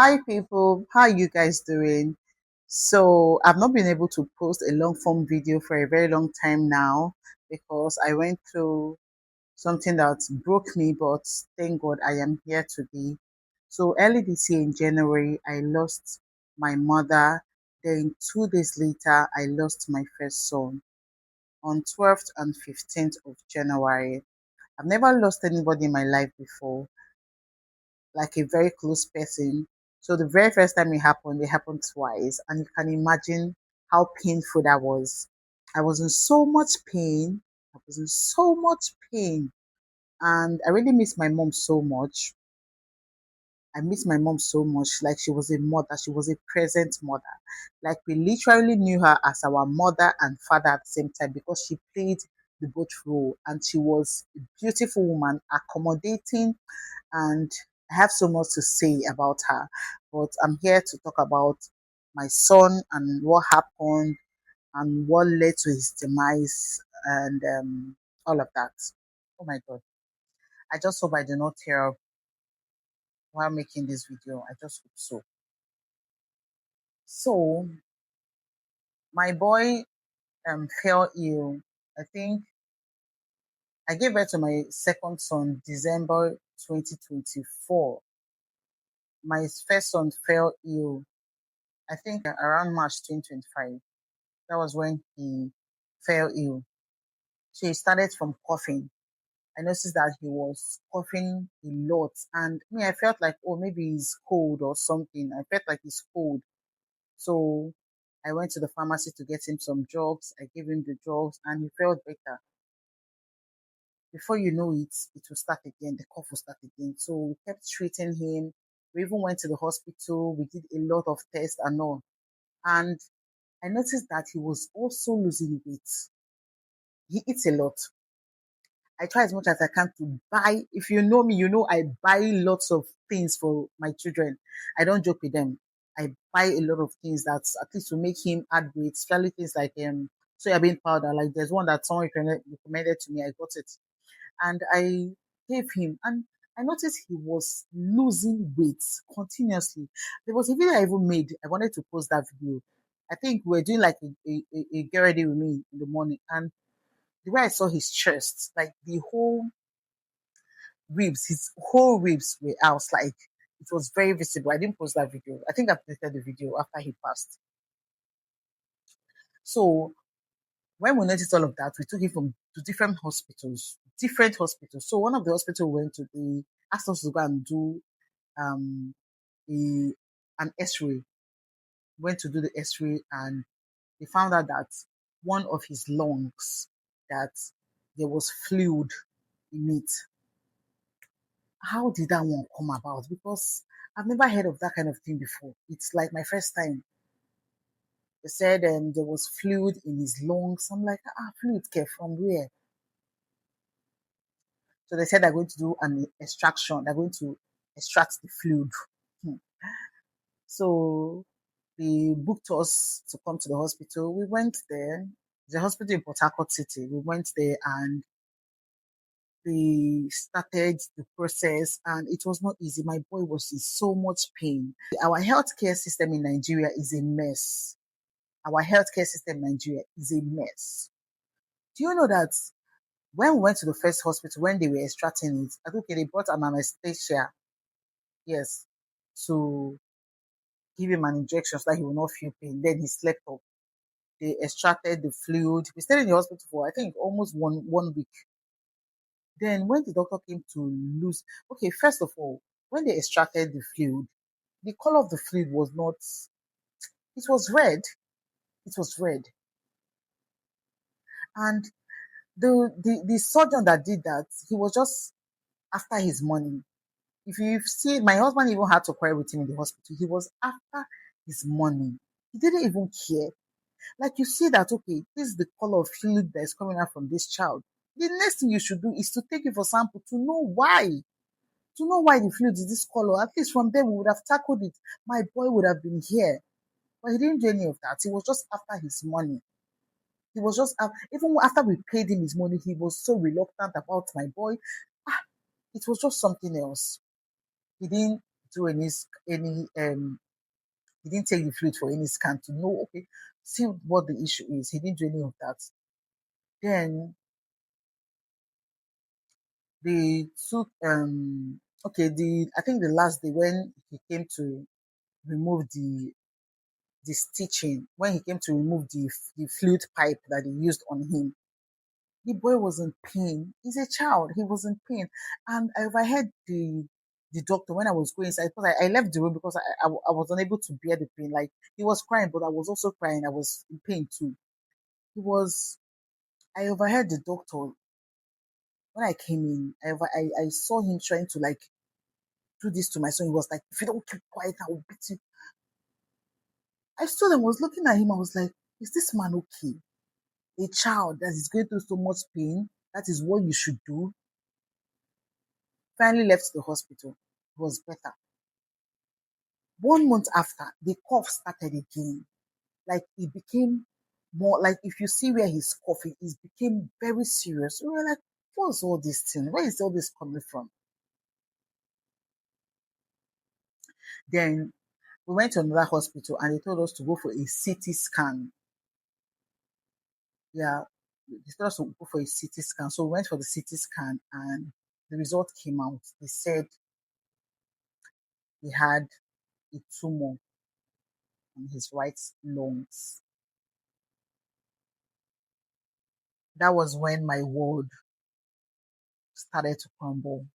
Hi people, how are you guys doing? So I've not been able to post a long form video for a very long time now because I went through something that broke me, but thank God I am here today. So early this year in January, I lost my mother. Then 2 days later, I lost my first son on 12th and 15th of January. I've never lost anybody in my life before, like a very close person. So the very first time it happened twice. And you can imagine how painful that was. I was in so much pain. I was in so much pain. And I really miss my mom so much. I miss my mom so much. Like she was a mother, she was a present mother. Like we literally knew her as our mother and father at the same time because she played the both role and she was a beautiful woman, accommodating, and I have so much to say about her. But I'm here to talk about my son and what happened and what led to his demise and all of that. Oh my God. I just hope I do not tear up while making this video. I just hope so. So, my boy fell ill. I think I gave birth to my second son December 2024. My first son fell ill, I think around March 2025. That was when he fell ill. So he started from coughing. I noticed that he was coughing a lot. And me, I felt like, oh, maybe he's cold or something. I felt like he's cold. So I went to the pharmacy to get him some drugs. I gave him the drugs and he felt better. Before you know it, it will start again. The cough will start again. So we kept treating him. We even went to the hospital. We did a lot of tests and all. And I noticed that he was also losing weight. He eats a lot. I try as much as I can to buy. If you know me, you know I buy lots of things for my children. I don't joke with them. I buy a lot of things that at least to make him add weight, especially things like soya bean powder. Like there's one that someone recommended to me. I got it and I gave him, and I noticed he was losing weight continuously. There was a video I even made. I wanted to post that video. I think we were doing like a get ready with me in the morning, and the way I saw his chest, like the whole ribs, his whole ribs were out. Like it was very visible. I didn't post that video. I think I posted the video after he passed. So when we noticed all of that, we took him from to different hospitals, different hospitals. So one of the hospitals we went to, they asked us to go and do um a an X-ray. Went to do the X-ray and they found out that one of his lungs, that there was fluid in it. How did that one come about? Because I've never heard of that kind of thing before. It's like my first time. They said there was fluid in his lungs. I'm like, fluid came from where? So they said they're going to do an extraction. They're going to extract the fluid. Hmm. So they booked us to come to the hospital. We went there. The hospital in Port Harcourt City. We went there and they started the process and it was not easy. My boy was in so much pain. Our healthcare system in Nigeria is a mess. Our healthcare system in Nigeria is a mess. Do you know that when we went to the first hospital, when they were extracting it, I think they brought an anesthesia, yes, to give him an injection so that he will not feel pain. Then he slept off. They extracted the fluid. We stayed in the hospital for I think almost one week. Then when the doctor came to lose, okay, first of all, when they extracted the fluid, the color of the fluid was not. It was red. It was red, and the surgeon that did that, he was just after his money. If you see, my husband even had to cry with him in the hospital. He was after his money. He didn't even care. Like you see that, okay, this is the color of fluid that is coming out from this child. The next thing you should do is to take it for sample to know why. To know why the fluid is this color. At least from there we would have tackled it. My boy would have been here. But he didn't do any of that. He was just after his money. He was just even after we paid him his money, he was so reluctant about my boy. Ah, it was just something else. He didn't do any. He didn't take the fluid for any scan to know, okay, see what the issue is. He didn't do any of that. Then they took okay, the I think the last day when he came to remove the stitching, when he came to remove the fluid pipe that he used on him, the boy was in pain. He's a child. He was in pain. And I overheard the doctor when I was going inside, because I left the room because I was unable to bear the pain. Like, he was crying, but I was also crying. I was in pain too. He was, I overheard the doctor when I came in. I saw him trying to like do this to my son. He was like, if you don't keep quiet, I will beat you. I stood and was looking at him. I was like, is this man okay? A child that is going through so much pain, that is what you should do. Finally left the hospital. It was better. 1 month after, the cough started again. Like, it became more like, if you see where he's coughing, it became very serious. We were like, what's all this thing? Where is all this coming from? Then we went to another hospital and they told us to go for a CT scan. Yeah, they told us to go for a CT scan. So we went for the CT scan and the result came out. They said he had a tumor on his right lungs. That was when my world started to crumble.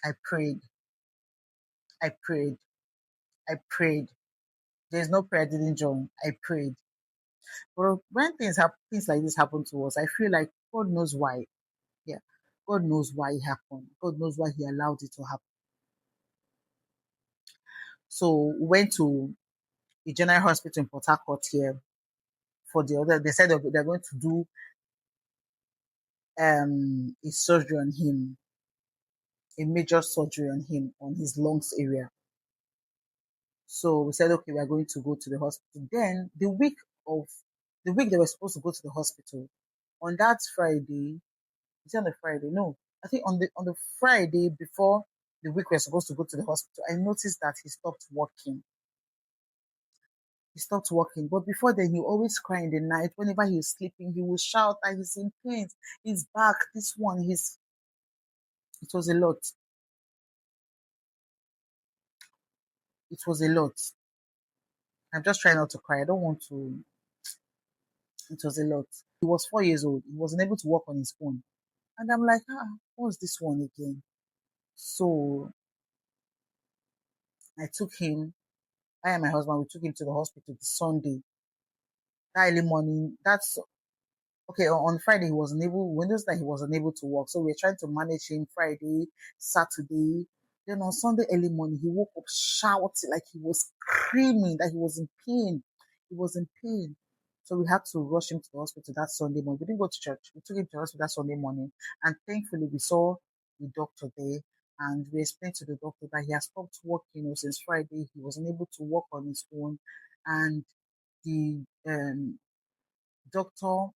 I prayed, I prayed, I prayed. There's no prayer I didn't join. I prayed. But when things like this happen to us, I feel like God knows why. Yeah, God knows why it happened. God knows why He allowed it to happen. So we went to the General Hospital in Port Harcourt here for the other. They said they're going to do a surgery on him, a major surgery on him on his lungs area. So we said, okay, we are going to go to the hospital. Then the week they were supposed to go to the hospital, on that Friday, is it on the Friday? No, I think on the Friday before the week we are supposed to go to the hospital, I noticed that he stopped walking. He stopped walking. But before then, he always cry in the night. Whenever he's sleeping, he will shout that he's in pain. His back, this one, it was a lot. It was a lot. I'm just trying not to cry. I don't want to. It was a lot. He was 4 years old. He wasn't able to walk on his own. And I'm like, what's this one again? So I took him, I and my husband, we took him to the hospital this Sunday. That early morning, that's okay. On Friday, he wasn't able, Windows that he was unable to walk. So we're trying to manage him Friday, Saturday. Then on Sunday early morning, he woke up shouting like he was screaming that he was in pain. He was in pain. So we had to rush him to the hospital that Sunday morning. We didn't go to church. We took him to the hospital that Sunday morning. And thankfully, we saw the doctor there. And we explained to the doctor that he has stopped walking since Friday. He wasn't able to walk on his own. And the doctor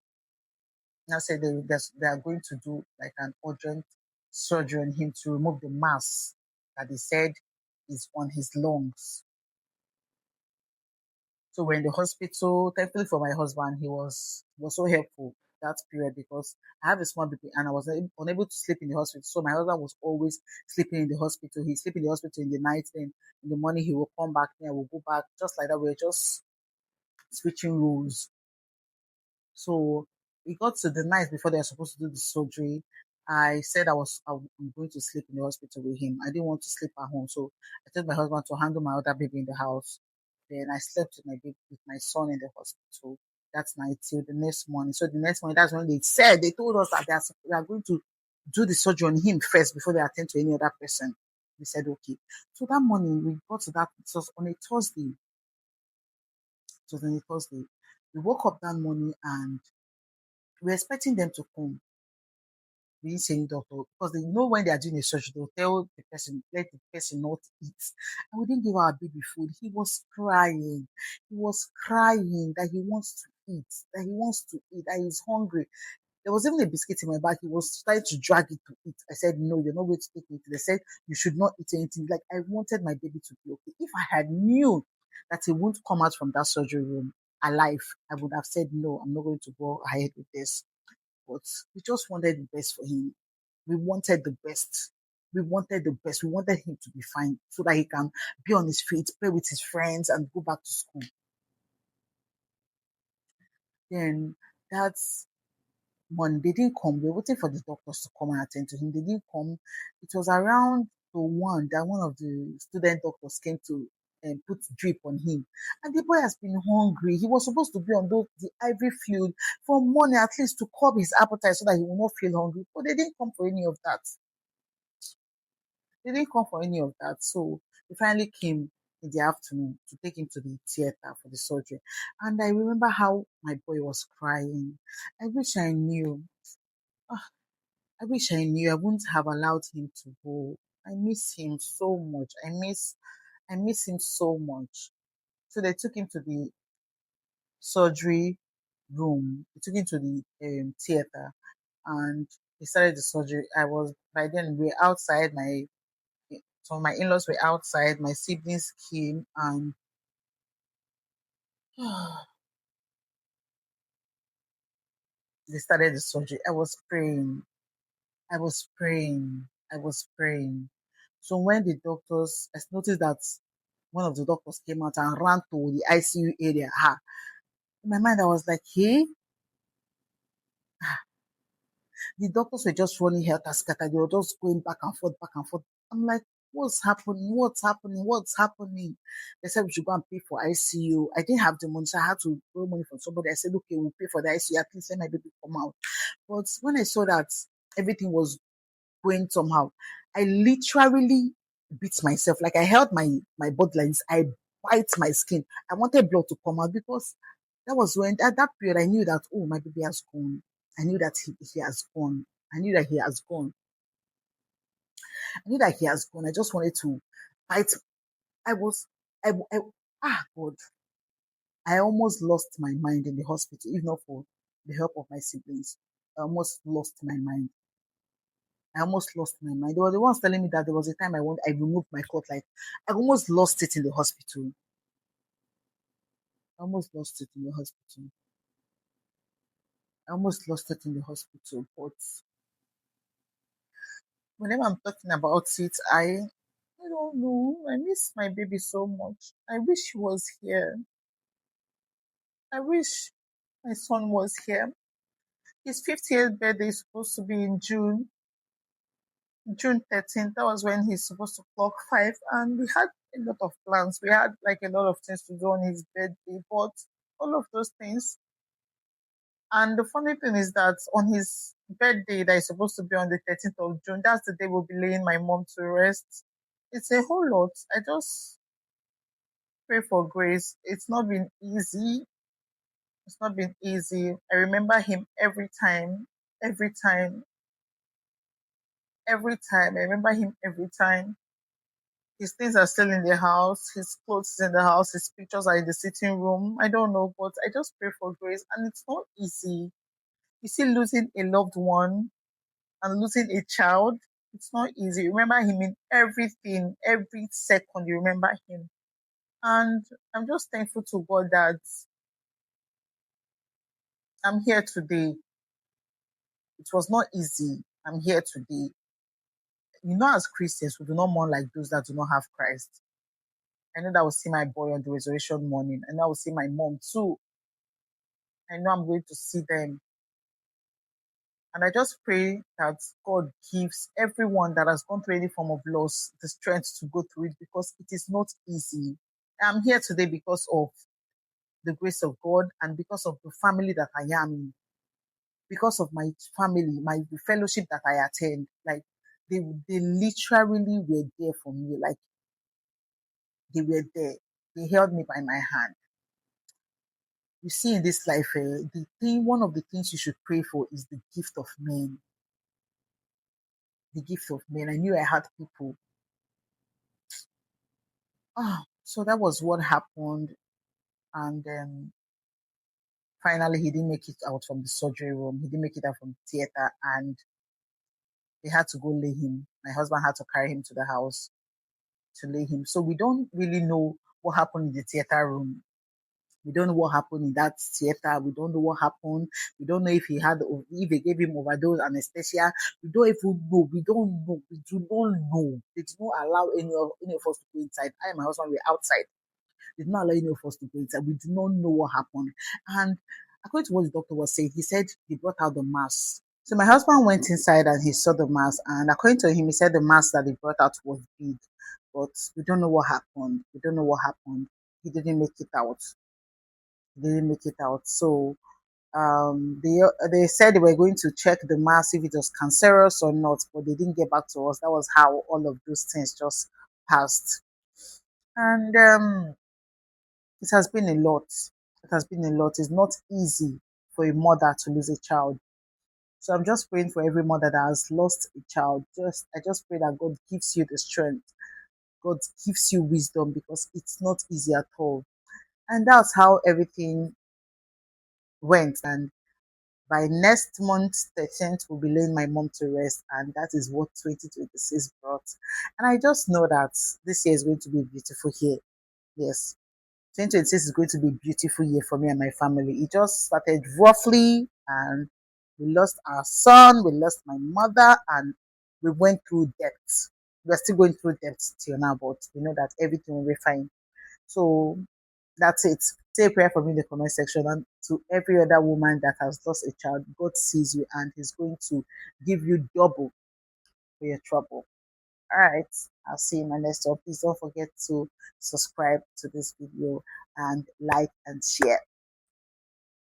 now said they are going to do like an urgent surgery on him to remove the mass that they said is on his lungs. So we're in the hospital. Thankfully for my husband, he was so helpful that period because I have a small baby and I was unable to sleep in the hospital. So my husband was always sleeping in the hospital. He sleep in the hospital in the night, then in the morning he will come back, then I will go back. Just like that. We're just switching roles. So we got to the night before they were supposed to do the surgery. I said I'm going to sleep in the hospital with him. I didn't want to sleep at home, so I told my husband to handle my other baby in the house. Then I slept with my baby, with my son in the hospital that night till the next morning. So the next morning, that's when they told us that they are going to do the surgery on him first before they attend to any other person. We said okay. So that morning we got to that. It was on a Thursday. It was on a Thursday. We woke up that morning and we were expecting them to come. We didn't say any doctor because they know when they are doing a surgery, they'll tell the person, let the person not eat. And we didn't give our baby food. He was crying. He was crying that he wants to eat, that he wants to eat, that he's hungry. There was even a biscuit in my bag. He was trying to drag it to eat. I said, no, you're not going to take it. They said, you should not eat anything. Like, I wanted my baby to be okay. If I had knew that he wouldn't come out from that surgery room alive, I would have said, no, I'm not going to go ahead with this. But we just wanted the best for him. We wanted the best. We wanted the best. We wanted him to be fine so that he can be on his feet, play with his friends, and go back to school. Then that's Monday. They didn't come. We were waiting for the doctors to come and attend to him. They didn't come. It was around the one that one of the student doctors came to put drip on him. And the boy has been hungry. He was supposed to be on the ivory fluid for morning at least to curb his appetite so that he will not feel hungry. But they didn't come for any of that. They didn't come for any of that. So they finally came in the afternoon to take him to the theater for the surgery. And I remember how my boy was crying. I wish I knew. Ah, I wish I knew. I wouldn't have allowed him to go. I miss him so much. I miss him so much. So they took him to the surgery room. They took him to the theater and he started the surgery. I was by then we were outside. My in-laws were outside. My siblings came and they started the surgery. I was praying. I was praying. I was praying. So when the doctors, I noticed that one of the doctors came out and ran to the ICU area. In my mind, I was like, hey, the doctors were just running helter skelter. They were just going back and forth, back and forth. I'm like, what's happening? What's happening? What's happening? They said we should go and pay for ICU. I didn't have the money, so I had to borrow money from somebody. I said, okay, we'll pay for the ICU. At least let my baby come out. But when I saw that everything was going somehow, I literally beat myself. Like I held my body lines. I bite my skin. I wanted blood to come out because that was when at that period I knew that oh my baby has gone. I knew that he has gone. I knew that he has gone. I knew that he has gone. I just wanted to bite. I was I God. I almost lost my mind in the hospital, if not for the help of my siblings. I almost lost my mind. I almost lost my mind. They were the ones telling me that there was a time I removed my cloth. Like I almost lost it in the hospital. I almost lost it in the hospital. I almost lost it in the hospital. But whenever I'm talking about it, I don't know. I miss my baby so much. I wish he was here. I wish my son was here. His 50th birthday is supposed to be in June 13th. That was when he's supposed to clock 5. And we had a lot of plans. We had like a lot of things to do on his birthday. But all of those things. And the funny thing is that on his birthday, that is supposed to be on the 13th of June, that's the day we'll be laying my mom to rest. It's a whole lot. I just pray for grace. It's not been easy. It's not been easy. I remember him every time, every time. I remember him every time. His things are still in the house. His clothes is in the house. His pictures are in the sitting room. I don't know, but I just pray for grace. And it's not easy. You see, losing a loved one and losing a child, it's not easy. Remember him in everything, every second. You remember him. And I'm just thankful to God that I'm here today. It was not easy. I'm here today. As Christians, we do not mourn like those that do not have Christ. I know that I will see my boy on the resurrection morning. I know I will see my mom too. I know I'm going to see them. And I just pray that God gives everyone that has gone through any form of loss the strength to go through it because it is not easy. I'm here today because of the grace of God and because of the family that I am in, because of my family, my the fellowship that I attend. Like they literally were there for me. Like they were there. They held me by my hand. You see, in this life, one of the things you should pray for is the gift of men. The gift of men. I knew I had people. So that was what happened, and Finally, he didn't make it out from the surgery room. He didn't make it out from the theater, and they had to go lay him. My husband had to carry him to the house to lay him. So we don't really know what happened in the theater room. We don't know what happened in that theater. We don't know what happened. We don't know if they gave him overdose anesthesia. We don't even know. We don't know. We do not know. They did not allow any of us to go inside. I and my husband were outside. They did not allow any of us to go inside. We do not know what happened. And according to what the doctor was saying, he said they brought out the mask. So my husband went inside and he saw the mask. And according to him, he said the mask that they brought out was big. But we don't know what happened. We don't know what happened. He didn't make it out. He didn't make it out. So they said they were going to check the mass if it was cancerous or not, but they didn't get back to us. That was how all of those things just passed. And it has been a lot. It has been a lot. It's not easy for a mother to lose a child. So I'm just praying for every mother that has lost a child. I just pray that God gives you the strength. God gives you wisdom because it's not easy at all. And that's how everything went. And by next month, 13th, we'll be laying my mom to rest, and that is what 2026 brought. And I just know that this year is going to be a beautiful year. Yes, 2026 is going to be a beautiful year for me and my family. It just started roughly, and we lost our son, we lost my mother, and we went through depths. We're still going through depths till now, but we know that everything will be fine. So that's it. Say a prayer for me in the comment section. And to every other woman that has lost a child, God sees you and He's going to give you double for your trouble. All right. I'll see you in my next one. Please don't forget to subscribe to this video and like and share.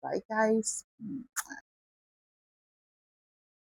Bye, guys.